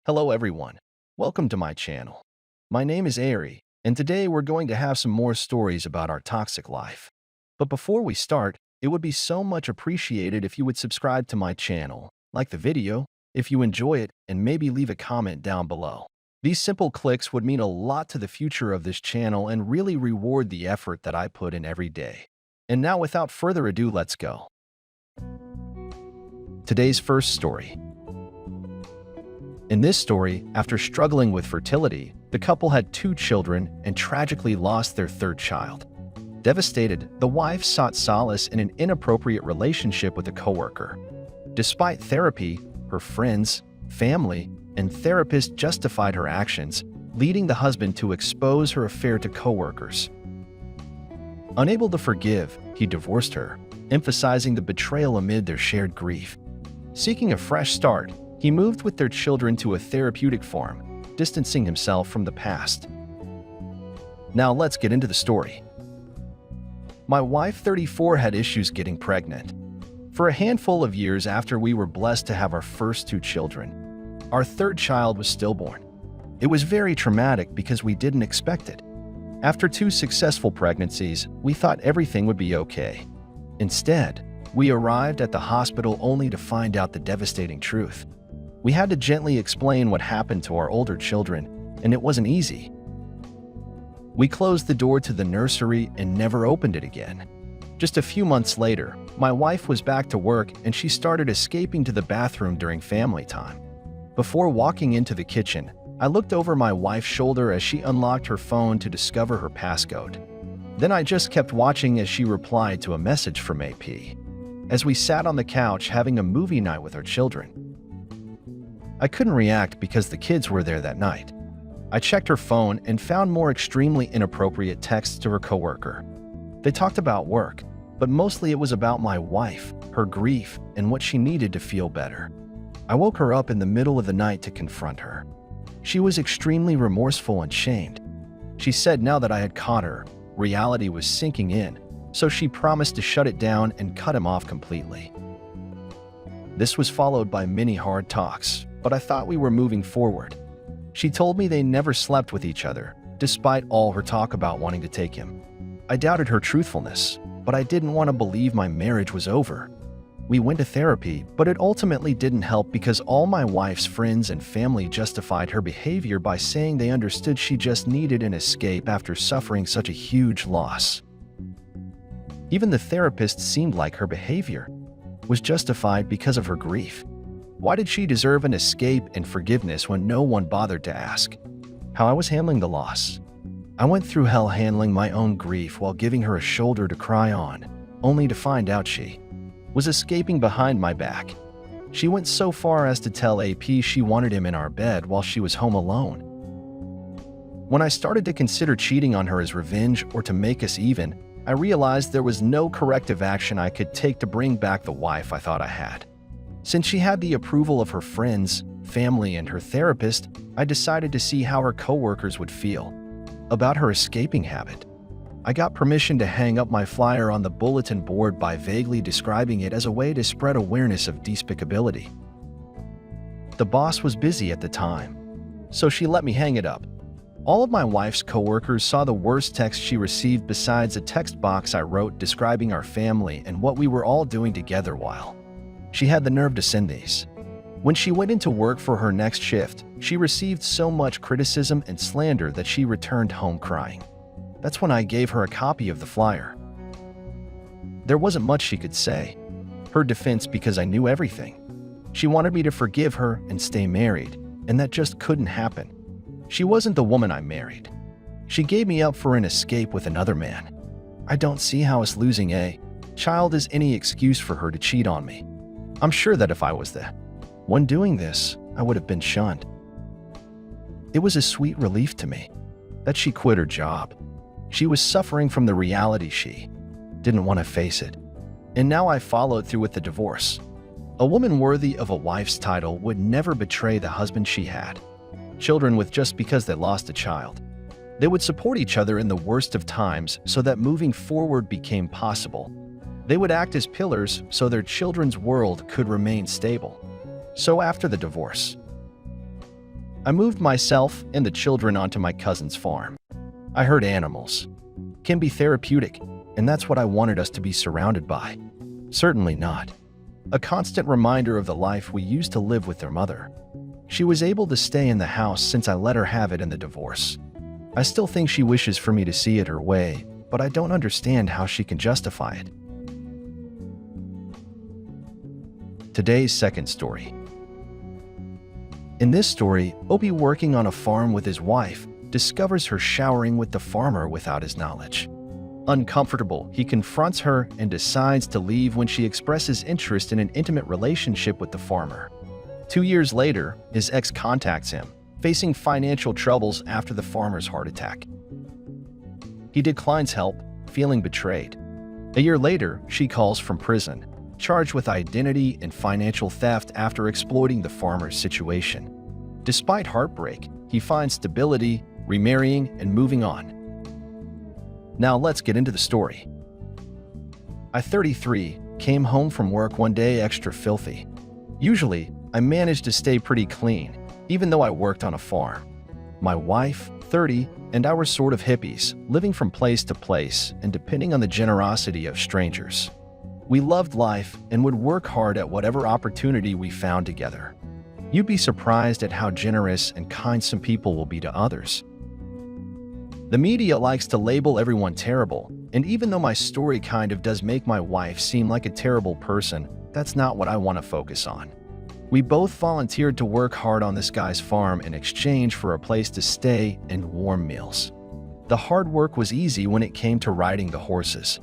Hello everyone, welcome to my channel. My name is Ari, and today we're going to have some more stories about our toxic life. But before we start, it would be so much appreciated if you would subscribe to my channel, like the video, if you enjoy it, and maybe leave a comment down below. These simple clicks would mean a lot to the future of this channel and really reward the effort that I put in every day. And now without further ado, let's go. Today's first story. In this story, after struggling with fertility, the couple had 2 children and tragically lost their 3rd child. Devastated, the wife sought solace in an inappropriate relationship with a coworker. Despite therapy, her friends, family, and therapist justified her actions, leading the husband to expose her affair to coworkers. Unable to forgive, he divorced her, emphasizing the betrayal amid their shared grief. Seeking a fresh start, he moved with their children to a therapeutic farm, distancing himself from the past. Now let's get into the story. My wife, 34, had issues getting pregnant. For a handful of years after we were blessed to have our first 2 children, our 3rd child was stillborn. It was very traumatic because we didn't expect it. After 2 successful pregnancies, we thought everything would be okay. Instead, we arrived at the hospital only to find out the devastating truth. We had to gently explain what happened to our older children, and it wasn't easy. We closed the door to the nursery and never opened it again. Just a few months later, my wife was back to work and she started escaping to the bathroom during family time. Before walking into the kitchen, I looked over my wife's shoulder as she unlocked her phone to discover her passcode. Then I just kept watching as she replied to a message from AP. As we sat on the couch having a movie night with our children, I couldn't react because the kids were there that night. I checked her phone and found more extremely inappropriate texts to her coworker. They talked about work, but mostly it was about my wife, her grief, and what she needed to feel better. I woke her up in the middle of the night to confront her. She was extremely remorseful and shamed. She said now that I had caught her, reality was sinking in, so she promised to shut it down and cut him off completely. This was followed by many hard talks, but I thought we were moving forward. She told me they never slept with each other, despite all her talk about wanting to take him. I doubted her truthfulness, but I didn't want to believe my marriage was over. We went to therapy, but it ultimately didn't help because all my wife's friends and family justified her behavior by saying they understood she just needed an escape after suffering such a huge loss. Even the therapist seemed like her behavior was justified because of her grief. Why did she deserve an escape and forgiveness when no one bothered to ask how I was handling the loss? I went through hell handling my own grief while giving her a shoulder to cry on, only to find out she was escaping behind my back. She went so far as to tell AP she wanted him in our bed while she was home alone. When I started to consider cheating on her as revenge or to make us even, I realized there was no corrective action I could take to bring back the wife I thought I had. Since she had the approval of her friends, family, and her therapist, I decided to see how her coworkers would feel about her escaping habit. I got permission to hang up my flyer on the bulletin board by vaguely describing it as a way to spread awareness of despicability. The boss was busy at the time, so she let me hang it up. All of my wife's coworkers saw the worst text she received besides a text box I wrote describing our family and what we were all doing together while she had the nerve to send these. When she went into work for her next shift, she received so much criticism and slander that she returned home crying. That's when I gave her a copy of the flyer. There wasn't much she could say. Her defense because I knew everything. She wanted me to forgive her and stay married, and that just couldn't happen. She wasn't the woman I married. She gave me up for an escape with another man. I don't see how us losing a child is any excuse for her to cheat on me. I'm sure that if I was the one doing this, I would have been shunned. It was a sweet relief to me that she quit her job. She was suffering from the reality she didn't want to face it. And now I followed through with the divorce. A woman worthy of a wife's title would never betray the husband she had children with just because they lost a child. They would support each other in the worst of times so that moving forward became possible. They would act as pillars so their children's world could remain stable. So after the divorce, I moved myself and the children onto my cousin's farm. I heard animals can be therapeutic, and that's what I wanted us to be surrounded by. Certainly not a constant reminder of the life we used to live with their mother. She was able to stay in the house since I let her have it in the divorce. I still think she wishes for me to see it her way, but I don't understand how she can justify it. Today's second story. In this story, Obi, working on a farm with his wife, discovers her showering with the farmer without his knowledge. Uncomfortable, he confronts her and decides to leave when she expresses interest in an intimate relationship with the farmer. 2 years later, his ex contacts him, facing financial troubles after the farmer's heart attack. He declines help, feeling betrayed. A year later, she calls from prison, charged with identity and financial theft after exploiting the farmer's situation. Despite heartbreak, he finds stability, remarrying, and moving on. Now let's get into the story. I, 33, came home from work one day extra filthy. Usually, I managed to stay pretty clean, even though I worked on a farm. My wife, 30, and I were sort of hippies, living from place to place and depending on the generosity of strangers. We loved life and would work hard at whatever opportunity we found together. You'd be surprised at how generous and kind some people will be to others. The media likes to label everyone terrible, and even though my story kind of does make my wife seem like a terrible person, that's not what I want to focus on. We both volunteered to work hard on this guy's farm in exchange for a place to stay and warm meals. The hard work was easy when it came to riding the horses.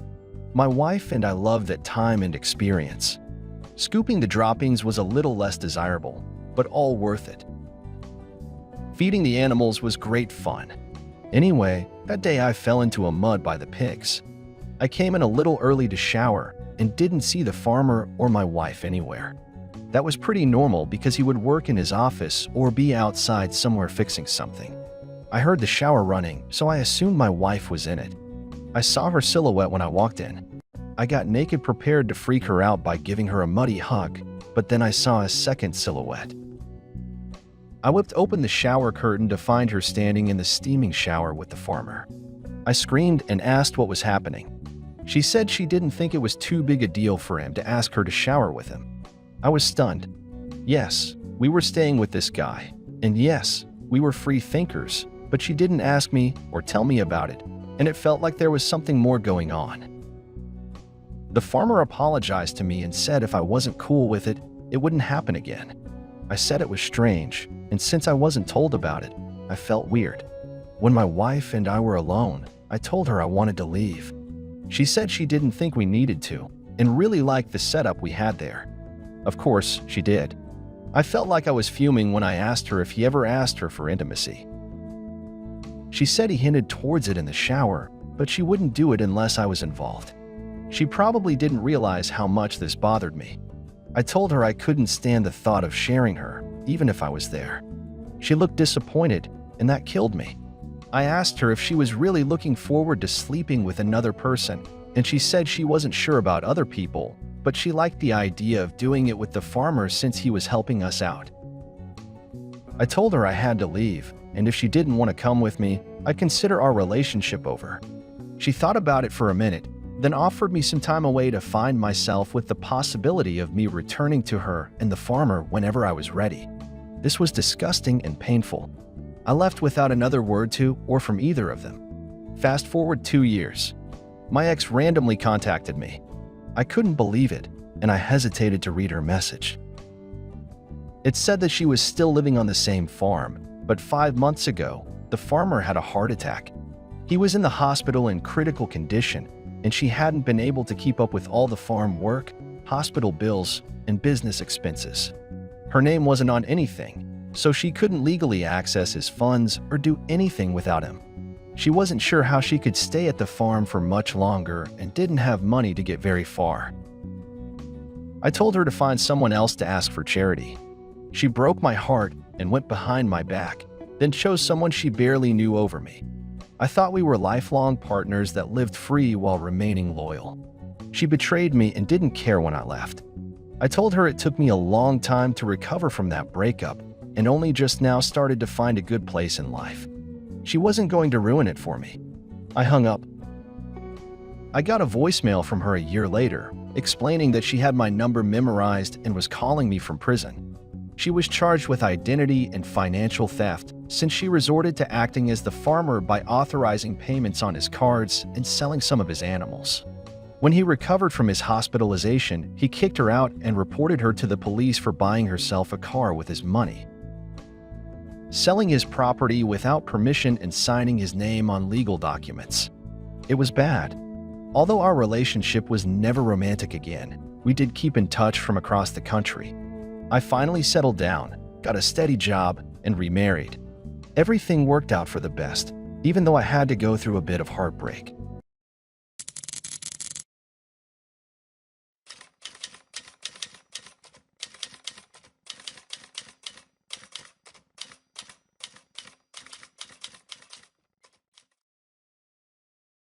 My wife and I loved that time and experience. Scooping the droppings was a little less desirable, but all worth it. Feeding the animals was great fun. Anyway, that day I fell into a mud by the pigs. I came in a little early to shower and didn't see the farmer or my wife anywhere. That was pretty normal because he would work in his office or be outside somewhere fixing something. I heard the shower running, so I assumed my wife was in it. I saw her silhouette when I walked in. I got naked, prepared to freak her out by giving her a muddy hug, but then I saw a second silhouette. I whipped open the shower curtain to find her standing in the steaming shower with the farmer. I screamed and asked what was happening. She said she didn't think it was too big a deal for him to ask her to shower with him. I was stunned. Yes, we were staying with this guy. And yes, we were free thinkers, but she didn't ask me or tell me about it, and it felt like there was something more going on. The farmer apologized to me and said if I wasn't cool with it, it wouldn't happen again. I said it was strange, and since I wasn't told about it, I felt weird. When my wife and I were alone, I told her I wanted to leave. She said she didn't think we needed to, and really liked the setup we had there. Of course, she did. I felt like I was fuming when I asked her if he ever asked her for intimacy. She said he hinted towards it in the shower, but she wouldn't do it unless I was involved. She probably didn't realize how much this bothered me. I told her I couldn't stand the thought of sharing her, even if I was there. She looked disappointed, and that killed me. I asked her if she was really looking forward to sleeping with another person, and she said she wasn't sure about other people, but she liked the idea of doing it with the farmer since he was helping us out. I told her I had to leave, and if she didn't want to come with me, I'd consider our relationship over. She thought about it for a minute, then offered me some time away to find myself with the possibility of me returning to her and the farmer whenever I was ready. This was disgusting and painful. I left without another word to or from either of them. Fast forward 2 years. My ex randomly contacted me. I couldn't believe it, and I hesitated to read her message. It said that she was still living on the same farm, but 5 months ago, the farmer had a heart attack. He was in the hospital in critical condition, and she hadn't been able to keep up with all the farm work, hospital bills, and business expenses. Her name wasn't on anything, so she couldn't legally access his funds or do anything without him. She wasn't sure how she could stay at the farm for much longer and didn't have money to get very far. I told her to find someone else to ask for charity. She broke my heart and went behind my back, then chose someone she barely knew over me. I thought we were lifelong partners that lived free while remaining loyal. She betrayed me and didn't care when I left. I told her it took me a long time to recover from that breakup, and only just now started to find a good place in life. She wasn't going to ruin it for me. I hung up. I got a voicemail from her a year later, explaining that she had my number memorized and was calling me from prison. She was charged with identity and financial theft since she resorted to acting as the farmer by authorizing payments on his cards and selling some of his animals. When he recovered from his hospitalization, he kicked her out and reported her to the police for buying herself a car with his money, selling his property without permission and signing his name on legal documents. It was bad. Although our relationship was never romantic again, we did keep in touch from across the country. I finally settled down, got a steady job, and remarried. Everything worked out for the best, even though I had to go through a bit of heartbreak.